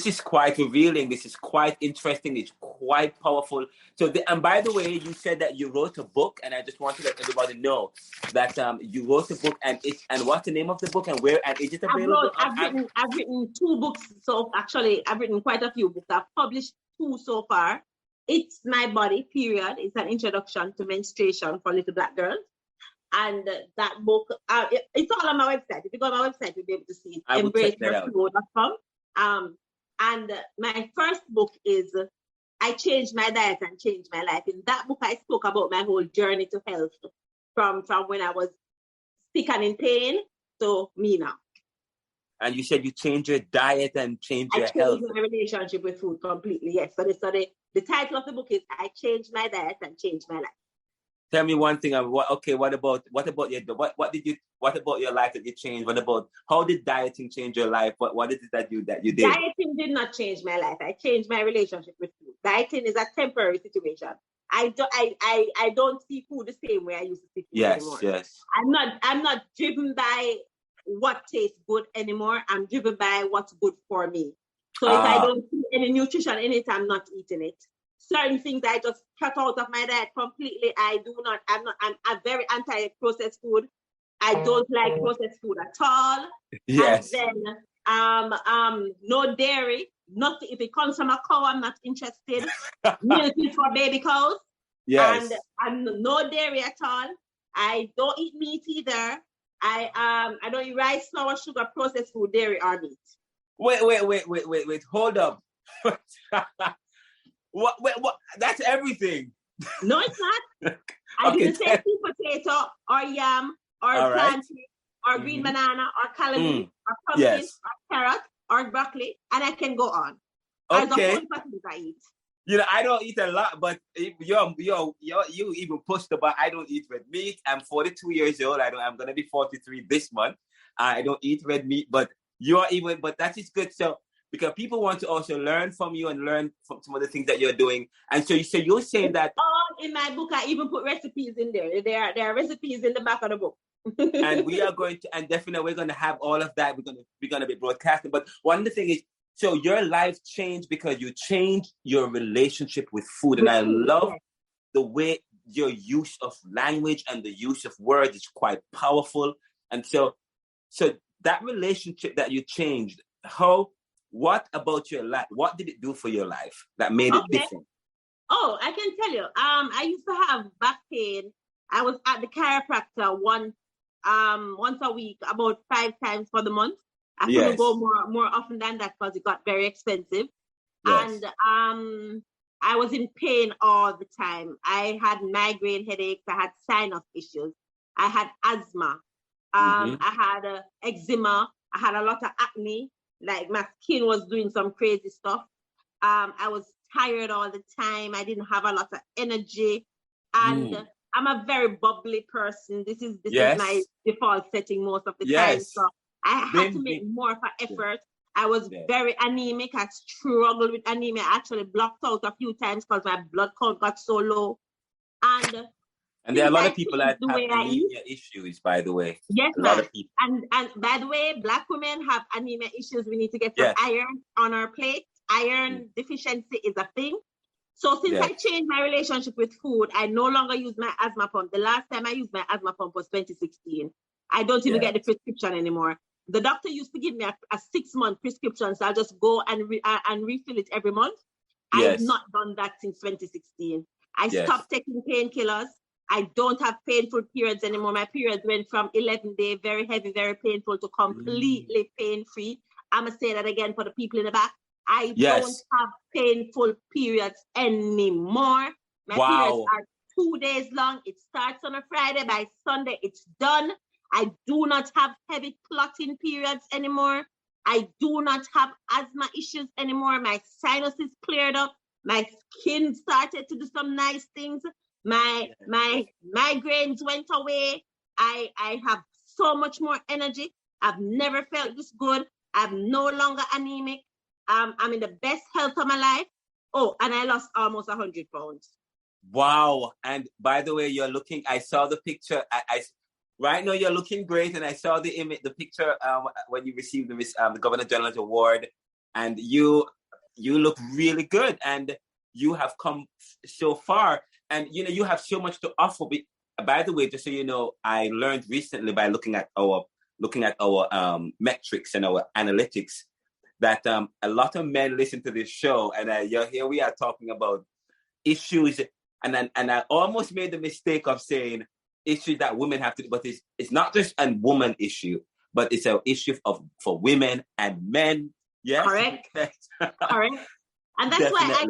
is quite revealing. This is quite interesting. It's quite powerful. So, and by the way, you said that you wrote a book, and I just want to let everybody know that you wrote a book, and what's the name of the book, and where, and is it available? I've written 2 books. So actually, I've written quite a few books. I've published 2 so far. It's My Body, period. It's an introduction to menstruation for little Black girls. And that book, it's all on my website. If you go on my website, you'll be able to see it. EmbraceHerFlow.com. And my first book is I Changed My Diet and Changed My Life. In that book, I spoke about my whole journey to health from when I was sick and in pain to me now. And you said you changed your diet and changed your health. I changed my relationship with food completely, yes. So the title of the book is I Changed My Diet and Changed My Life. Tell me one thing. What about your life that you changed? How did dieting change your life? What is it that you did? Dieting did not change my life. I changed my relationship with food. Dieting is a temporary situation. I don't see food the same way I used to see food anymore. Yes. I'm not driven by what tastes good anymore. I'm driven by what's good for me. So if I don't see any nutrition in it, I'm not eating it. Certain things I just cut out of my diet completely. I'm very anti-processed food. I don't like processed food at all. Yes. And then no dairy. Nothing. If it comes from a cow, I'm not interested. Milk is for baby cows. Yes. And no dairy at all. I don't eat meat either. I don't eat rice, flour, sugar, processed food, dairy, or meat. Wait. Hold up. What? That's everything. No, it's not. I do the same thing: potato or yam or plantain or green banana or calamari or pumpkin or carrot or broccoli, and I can go on. As a whole things I eat. I don't eat a lot, but you even pushed about. I don't eat red meat. I'm 42 years old. I'm gonna be 43 this month. I don't eat red meat, but but that is good. So. Because people want to also learn from you and learn from some of the things that you're doing. And so you're saying that... All in my book, I even put recipes in there. There are recipes in the back of the book. And we are going to, and definitely we're going to have all of that. We're going to be broadcasting. But one of the things is, so your life changed because you changed your relationship with food. And I love the way your use of language and the use of words is quite powerful. And so that relationship that you changed, what about your life? What did it do for your life that made it different? Oh, I can tell you. I used to have back pain. I was at the chiropractor once a week, about 5 times for the month. I couldn't go more often than that because it got very expensive. Yes. And I was in pain all the time. I had migraine headaches. I had sinus issues. I had asthma. I had eczema. I had a lot of acne. Like my skin was doing some crazy stuff. I was tired all the time. I didn't have a lot of energy. And I'm a very bubbly person. This is my default setting most of the time. So I had to make more of an effort. I was very anemic. I struggled with anemia. I actually blocked out a few times because my blood count got so low. And there are a lot of people that have anemia issues, by the way. Yes, a lot of people. And by the way, Black women have anemia issues. We need to get some iron on our plate. Iron deficiency is a thing. So since I changed my relationship with food, I no longer use my asthma pump. The last time I used my asthma pump was 2016. I don't even get the prescription anymore. The doctor used to give me a 6-month prescription, so I'll just go and refill it every month. I have not done that since 2016. I stopped taking painkillers. I don't have painful periods anymore. My periods went from 11-day, very heavy, very painful, to completely pain-free. I'm going to say that again for the people in the back. I don't have painful periods anymore. My periods are 2 days long. It starts on a Friday. By Sunday, it's done. I do not have heavy clotting periods anymore. I do not have asthma issues anymore. My sinuses cleared up. My skin started to do some nice things. My migraines went away. I have so much more energy. I've never felt this good. I'm no longer anemic. I'm in the best health of my life. Oh, and I lost almost 100 pounds. Wow. And by the way, I saw the picture. Right now you're looking great. And I saw the image, the picture when you received the Governor General's Award, and you look really good, and you have come so far, and you have so much to offer. By the way, just so you know, I learned recently by looking at our metrics and our analytics that a lot of men listen to this show, and here we are talking about issues, and I almost made the mistake of saying issues that women have to, but it's not just a woman issue, but it's an issue for women and men. Yes, correct. Correct. And that's why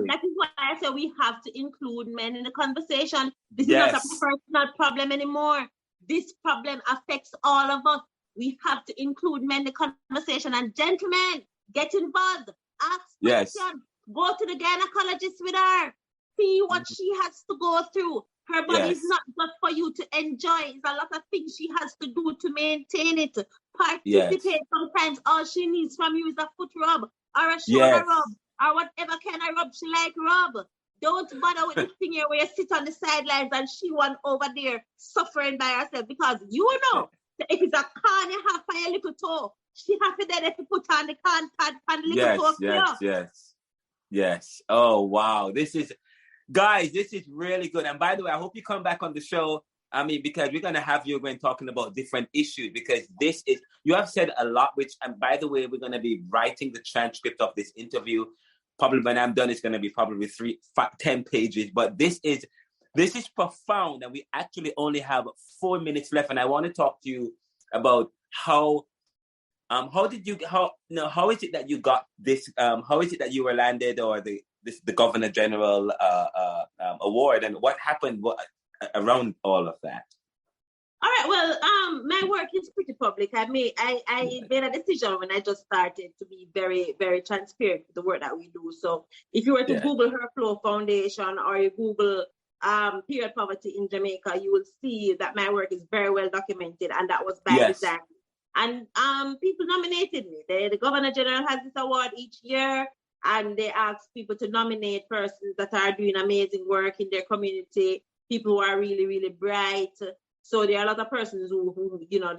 I say we have to include men in the conversation. This is not a personal problem anymore. This problem affects all of us. We have to include men in the conversation. And gentlemen, get involved. Ask questions. Go to the gynecologist with her. See what she has to go through. Her body is not just for you to enjoy. It's a lot of things she has to do to maintain it. Participate. Sometimes all she needs from you is a foot rub or a shoulder rub or whatever kind of rub she like rub. Don't bother with the thing here where you sit on the sidelines and she one over there suffering by herself, because if it's a can you have for your little toe, she have to then put on the can pad on the little toe. Yes. Oh wow. Guys, this is really good. And by the way, I hope you come back on the show. I mean, because we're going to have you when talking about different issues, because you have said a lot, and by the way, we're going to be writing the transcript of this interview. Probably when I'm done, it's going to be probably 10 pages. But this is profound. And we actually only have 4 minutes left. And I want to talk to you about how is it that you got this? How is it that you were landed or the Governor General award, and what happened around all of that? All right. Well, my work is pretty public. I made a decision when I just started to be very, very transparent with the work that we do. So if you were to Google HerFlow Foundation or you Google period poverty in Jamaica, you will see that my work is very well documented, and that was by design. And people nominated me. The Governor General has this award each year. And they ask people to nominate persons that are doing amazing work in their community, people who are really, really bright. So there are a lot of persons who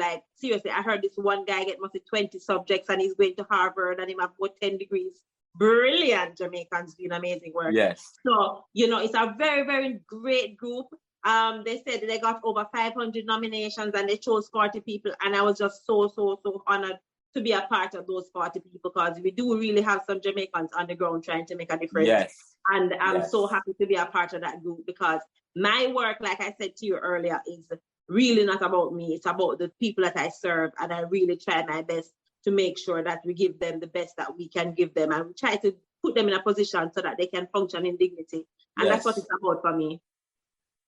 like, seriously, I heard this one guy get mostly 20 subjects and he's going to Harvard and he have about 10 degrees. Brilliant Jamaicans doing amazing work. Yes. So, it's a very, very great group. They said they got over 500 nominations and they chose 40 people. And I was just so, so, so honored to be a part of those 40 people, because we do really have some Jamaicans on the ground trying to make a difference. Yes. And I'm so happy to be a part of that group, because my work, like I said to you earlier, is really not about me. It's about the people that I serve. And I really try my best to make sure that we give them the best that we can give them. And we try to put them in a position so that they can function in dignity. And that's what it's about for me.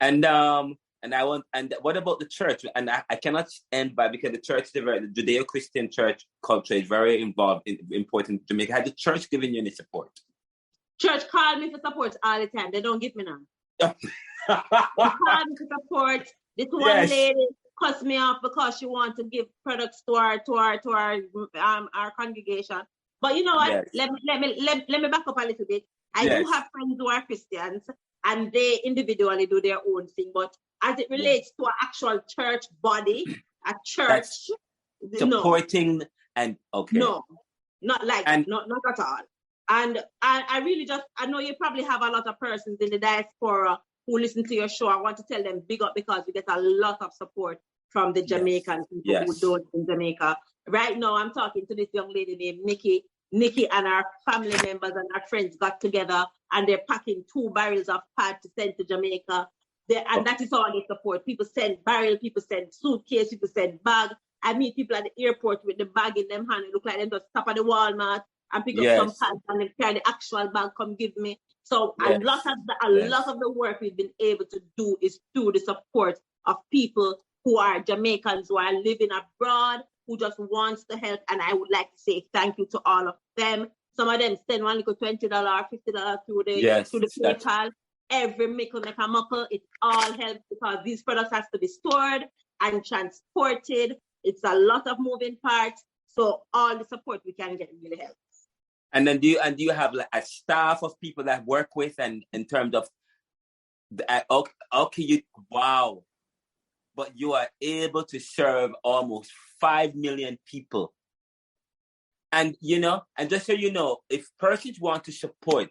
And what about the church? And I cannot end by, because the church, the Judeo-Christian church culture is very important in Jamaica. Has the church given you any support? Church call me for support all the time. They don't give me none. They call me for support. This one lady cussed me off because she wants to give products to our congregation. But you know what? Let me back up a little bit. I do have friends who are Christians, and they individually do their own thing. But as it relates to an actual church body, a church supporting and no, not like and not at all. And I really I know you probably have a lot of persons in the diaspora who listen to your show. I want to tell them big up, because we get a lot of support from the Jamaican people who don't in Jamaica. Right now, I'm talking to this young lady named Nikki. Nikki and our family members and our friends got together, and they're packing 2 barrels of pad to send to Jamaica. And that is all they support. People send barrel, people send suitcase, people send bag. I meet people at the airport with the bag in them hand. It look like them just stop at the Walmart and pick up some pads and they carry the actual bag, come give me. So a lot of the work we've been able to do is through the support of people who are Jamaicans, who are living abroad, who just wants to help. And I would like to say thank you to all of them. Some of them send one little $20, $50 through the PayPal. every mickle make a muckle. It all helps because these products has to be stored and transported. It's a lot of moving parts. So all the support we can get really helps. And then do you have like a staff of people that work with, and in terms of wow, but you are able to serve almost 5 million people. And and just so you know, if persons want to support,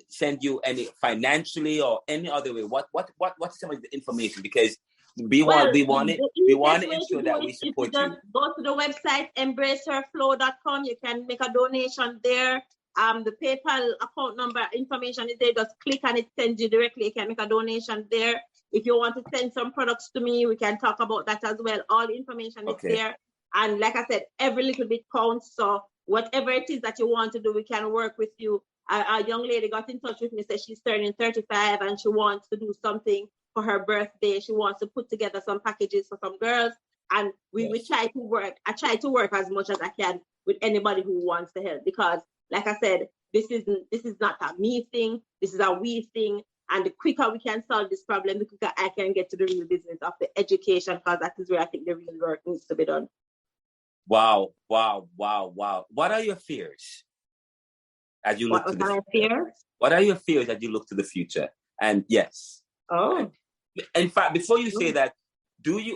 send you any financially or any other way, what's some of the information? Because we want to ensure that we support you. Go to the website embraceherflow.com. You can make a donation there. The PayPal account number information is there. Just click and it sends you directly. You can make a donation there. If you want to send some products to me, we can talk about that as well. All the information is there. And like I said, every little bit counts. So whatever it is that you want to do, we can work with you. A young lady got in touch with me, said she's turning 35 and she wants to do something for her birthday. She wants to put together some packages for some girls. And we try to work. I try to work as much as I can with anybody who wants to help, because like I said, this is not a me thing. This is a we thing. And the quicker we can solve this problem, the quicker I can get to the real business of the education, because that is where I think the real work needs to be done. Wow. What are your fears as you look to the future? What are your fears as you look to the future? And yes. Oh. In fact, before you say that,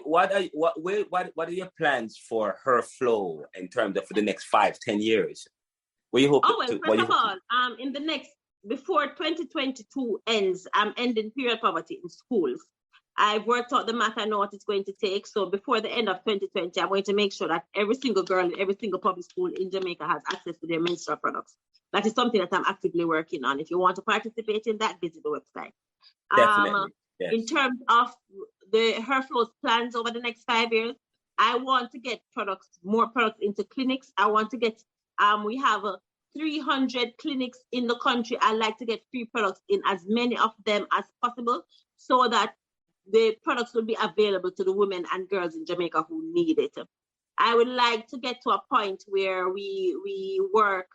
what are your plans for HerFlow in terms of for the next 5-10 years? What you hope first of all, in the next, before 2022 ends, I'm ending period poverty in schools. I've worked out the math. I know what it's going to take. So before the end of 2020, I'm going to make sure that every single girl in every single public school in Jamaica has access to their menstrual products. That is something that I'm actively working on. If you want to participate in that, visit the website. Definitely. Yes. In terms of the HerFlow's plans over the next 5 years, I want to get more products into clinics. I want to get, we have 300 clinics in the country. I like to get free products in as many of them as possible, so that the products will be available to the women and girls in Jamaica who need it. I would like to get to a point where we work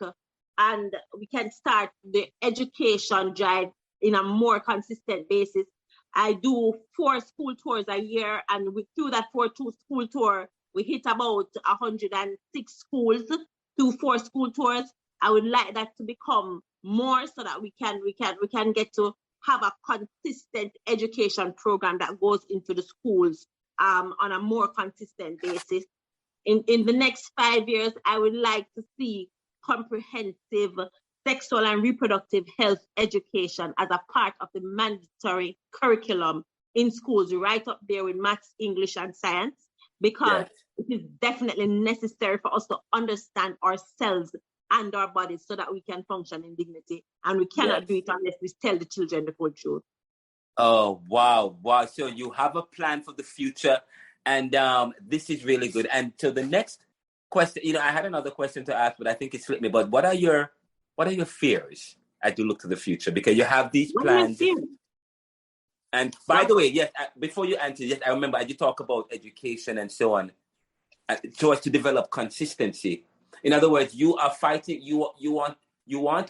and we can start the education drive in a more consistent basis. I do 4 school tours a year, and through that 4 school tour, we hit about 106 schools through 4 school tours. I would like that to become more, so that we can get to have a consistent education program that goes into the schools on a more consistent basis. In the next 5 years, I would like to see comprehensive sexual and reproductive health education as a part of the mandatory curriculum in schools, right up there with maths, English, and science, because it is definitely necessary for us to understand ourselves and our bodies so that we can function in dignity. And we cannot do it unless we tell the children the full truth. Oh, wow. So you have a plan for the future, and this is really good. And so the next question, I had another question to ask, but I think it slipped me. But what are your fears as you look to the future? Because you have these plans. And by the way, yes, before you answer, yes, I remember as you talk about education and so on, so as to develop consistency. In other words, you are fighting. You want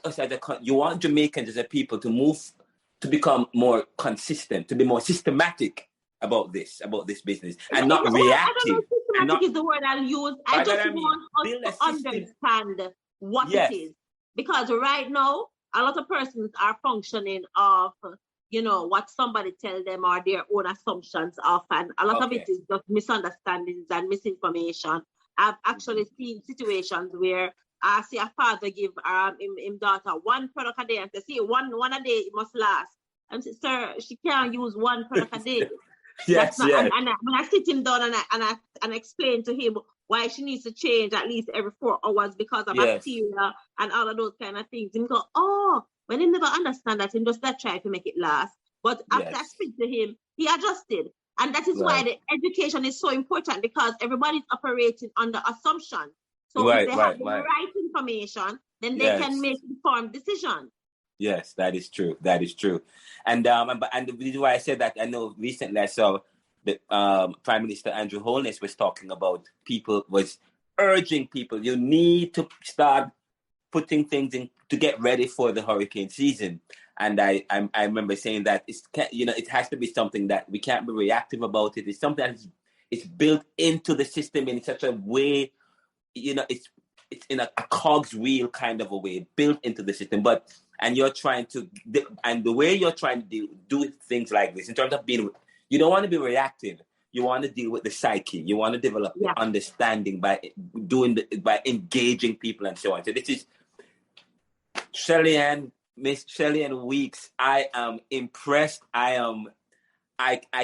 us you want Jamaicans as a people to become more consistent, to be more systematic about this business, and not reactive. Systematic is the word I'll use. I just want us to understand what it is, because right now a lot of persons are functioning off, what somebody tells them or their own assumptions of, and a lot of it is just misunderstandings and misinformation. I've actually seen situations where I see a father give him daughter 1 product a day and say, see, one a day it must last. And say, sir, she can't use 1 product a day. Yes. And when I sit him down and I explain to him why she needs to change at least every 4 hours because of bacteria and all of those kind of things, he go, when he never understand that, he just try to make it last. But after I speak to him, he adjusted. And that is why the education is so important, because everybody's operating under assumption. So if they have the right information, then they can make informed decisions. Yes, that is true. And the reason why I said that, I know recently I saw the Prime Minister Andrew Holness was talking about urging people, you need to start putting things in to get ready for the hurricane season. And I remember saying that it has to be something that we can't be reactive about it. It's something that it's built into the system in such a way, it's in a cog's wheel kind of a way, built into the system. And you're trying to, and the way you're trying to do things like this, in terms of being, you don't want to be reactive. You want to deal with the psyche. You want to develop the understanding by engaging people and so on. So this is Miss Shelly-Ann Weeks. I am impressed. I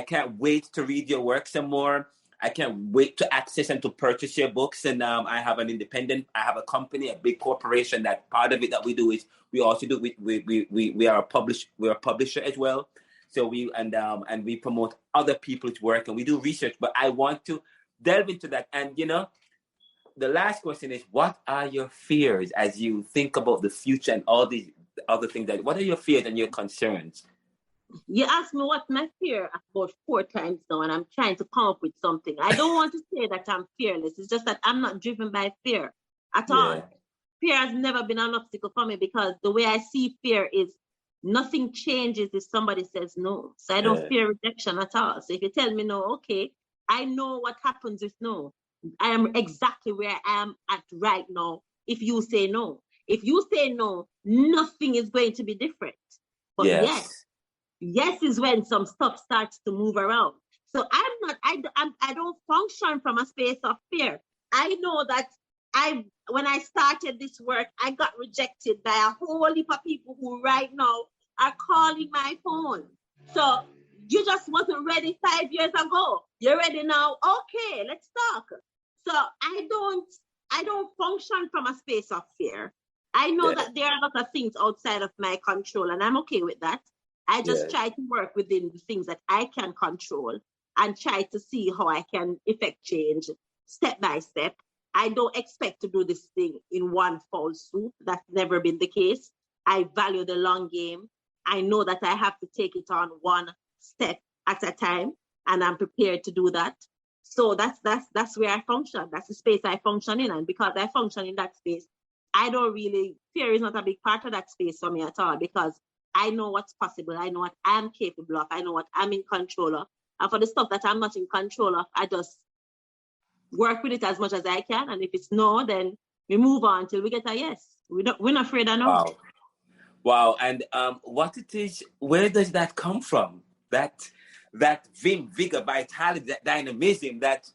can't wait to read your work some more. I can't wait to access and to purchase your books. And I have a company, a big corporation, that part of it that we do is we also do, we are a publisher as well. So we promote other people's work and we do research, but I want to delve into that. And, the last question is, what are your fears as you think about the future and all these other things? What are your fears and your concerns? You asked me what my fear about 4 times now, and I'm trying to come up with something. I don't want to say that I'm fearless. It's just that I'm not driven by fear at all. Fear has never been an obstacle for me, because the way I see fear is nothing changes if somebody says no. So I don't fear rejection at all. So if you tell me no, okay, I know what happens if no. I am exactly where I am at right now if you say no. If you say no, nothing is going to be different. But yes is when some stuff starts to move around. So I don't function from a space of fear. I know that when I started this work, I got rejected by a whole heap of people who right now are calling my phone. So you just wasn't ready 5 years ago. You're ready now. Okay, let's talk. So I don't function from a space of fear. I know that there are a lot of things outside of my control, and I'm okay with that. I just try to work within the things that I can control and try to see how I can effect change step by step. I don't expect to do this thing in one foul swoop. That's never been the case. I value the long game. I know that I have to take it on one step at a time, and I'm prepared to do that. So that's where I function. That's the space I function in. And because I function in that space, fear is not a big part of that space for me at all, because I know what's possible. I know what I'm capable of. I know what I'm in control of. And for the stuff that I'm not in control of, I just work with it as much as I can. And if it's no, then we move on till we get a yes. We're not afraid of no. Wow. And what it is, where does that come from? That vim, vigor, vitality, that dynamism, that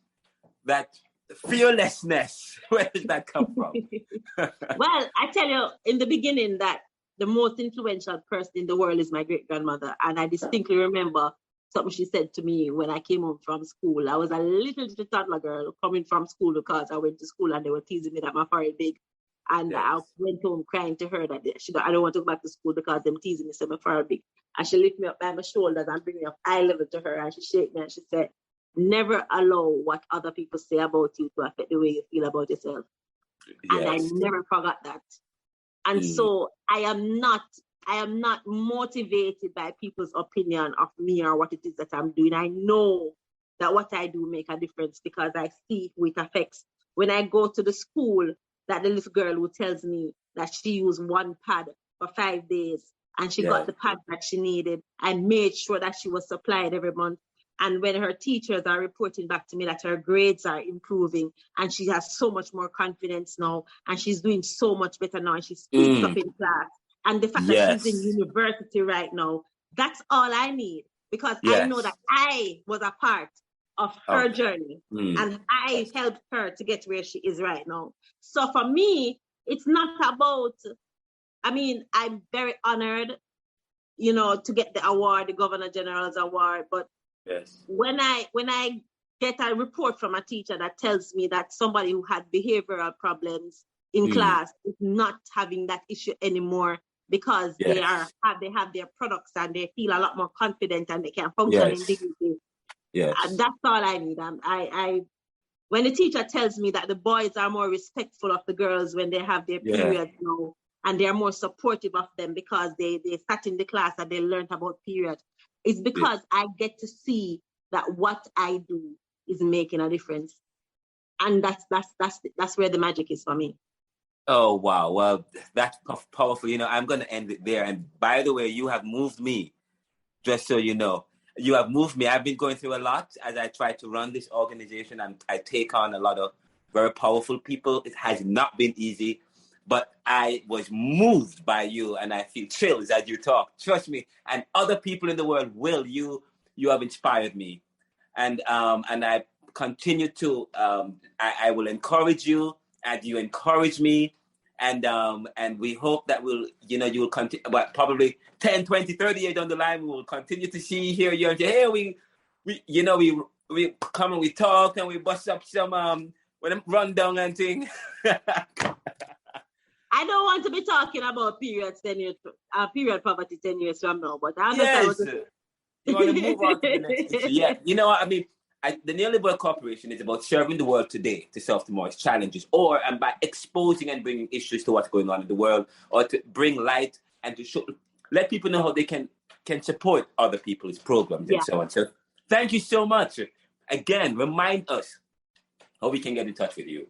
fearlessness, where does that come from? Well, I tell you, in the beginning, that the most influential person in the world is my great-grandmother. And I distinctly remember something she said to me when I came home from school. I was a little toddler girl coming from school, because I went to school and they were teasing me that my forehead big. And I went home crying to her that I don't want to go back to school because them teasing me so my forehead big. And she lifted me up by my shoulders and bring me up eye level to her. And she shaked me and she said, never allow what other people say about you to affect the way you feel about yourself. And I never forgot that. And so I am not motivated by people's opinion of me or what it is that I'm doing. I know that what I do make a difference, because I see who it affects. When I go to the school, that the little girl who tells me that she used one pad for 5 days and she got the pad that she needed, I made sure that she was supplied every month. And when her teachers are reporting back to me that her grades are improving and she has so much more confidence now and she's doing so much better now and she speaks up in class, and the fact that she's in university right now, that's all I need, because I know that I was a part of her journey and I helped her to get where she is right now. So for me, it's not about, I'm very honored, to get the award, the Governor General's award, but when I get a report from a teacher that tells me that somebody who had behavioral problems in class is not having that issue anymore, because they have their products and they feel a lot more confident and they can function in dignity. That's all I need. When the teacher tells me that the boys are more respectful of the girls when they have their periods now, and they're more supportive of them because they sat in the class and they learned about period, it's because I get to see that what I do is making a difference. And that's where the magic is for me. Oh, wow. Well, that's powerful. You know, I'm going to end it there. And by the way, you have moved me, just so you know. You have moved me. I've been going through a lot as I try to run this organization, and I take on a lot of very powerful people. It has not been easy, but I was moved by you, and I feel chills as you talk. Trust me, and other people in the world will. You have inspired me, and I continue to. I will encourage you, as you encourage me. And we hope that you will continue, but probably 10, 20, 30 years down the line, we will continue to see, hear you, and say, hey, we come and we talk and we bust up some rundown and thing. I don't want to be talking about period poverty 10 years from now, but I understand. Yes. You want to move on to the next issue. Yeah. You know what I mean? The Neoliberal Corporation is about serving the world today to solve tomorrow's challenges, and by exposing and bringing issues to what's going on in the world, or to bring light and to let people know how they can support other people's programs and so on. So thank you so much. Again, remind us how we can get in touch with you.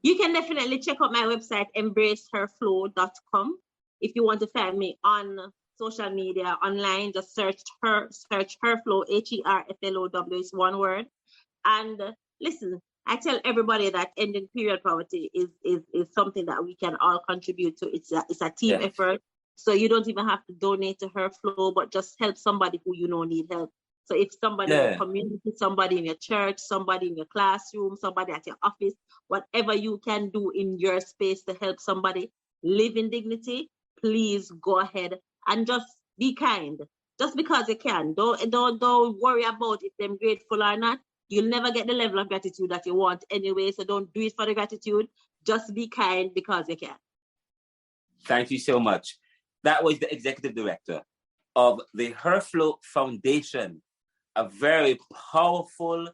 You can definitely check out my website, embraceherflow.com. If you want to find me on social media, online, just search HerFlow, HerFlow is one word. And listen, I tell everybody that ending period poverty is something that we can all contribute to. It's a team effort. So you don't even have to donate to HerFlow, but just help somebody who you know need help. So if somebody in your community, somebody in your church, somebody in your classroom, somebody at your office, whatever you can do in your space to help somebody live in dignity, please go ahead and just be kind. Just because you can. Don't worry about if they're grateful or not. You'll never get the level of gratitude that you want anyway. So don't do it for the gratitude. Just be kind because you can. Thank you so much. That was the Executive Director of the HerFlow Foundation, a very powerful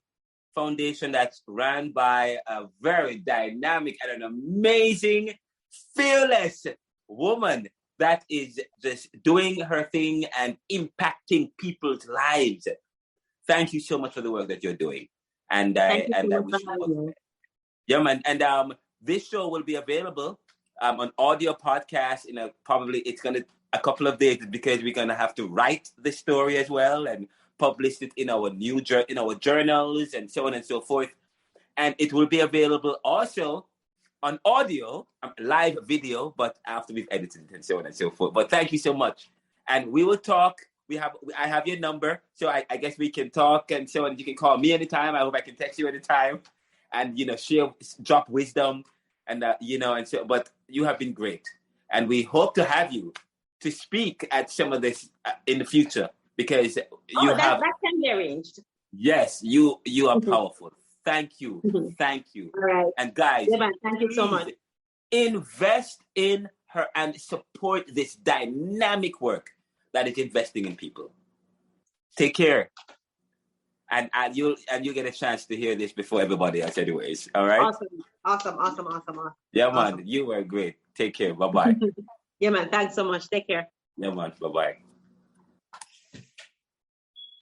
foundation that's run by a very dynamic and an amazing, fearless woman that is just doing her thing and impacting people's lives. Thank you so much for the work that you're doing. And I wish you. Yeah, man. And this show will be available on audio podcast probably it's gonna a couple of days, because we're gonna have to write the story as well and publish it in our journals and so on and so forth. And it will be available also on audio, live video, but after we've edited it and so on and so forth. But thank you so much. And we will talk. I have your number, so I guess we can talk and so on. You can call me anytime. I hope I can text you anytime, and drop wisdom, and and so. But you have been great, and we hope to have you to speak at some of this in the future, because that can be arranged. Yes, you are powerful. Thank you. Thank you. All right. And guys, thank you so much. Invest in her and support this dynamic work that is investing in people. Take care. And you'll get a chance to hear this before everybody else anyways. All right? Awesome. Yeah, man. You were great. Take care. Bye-bye. Yeah, man. Thanks so much. Take care. Yeah, man. Bye-bye.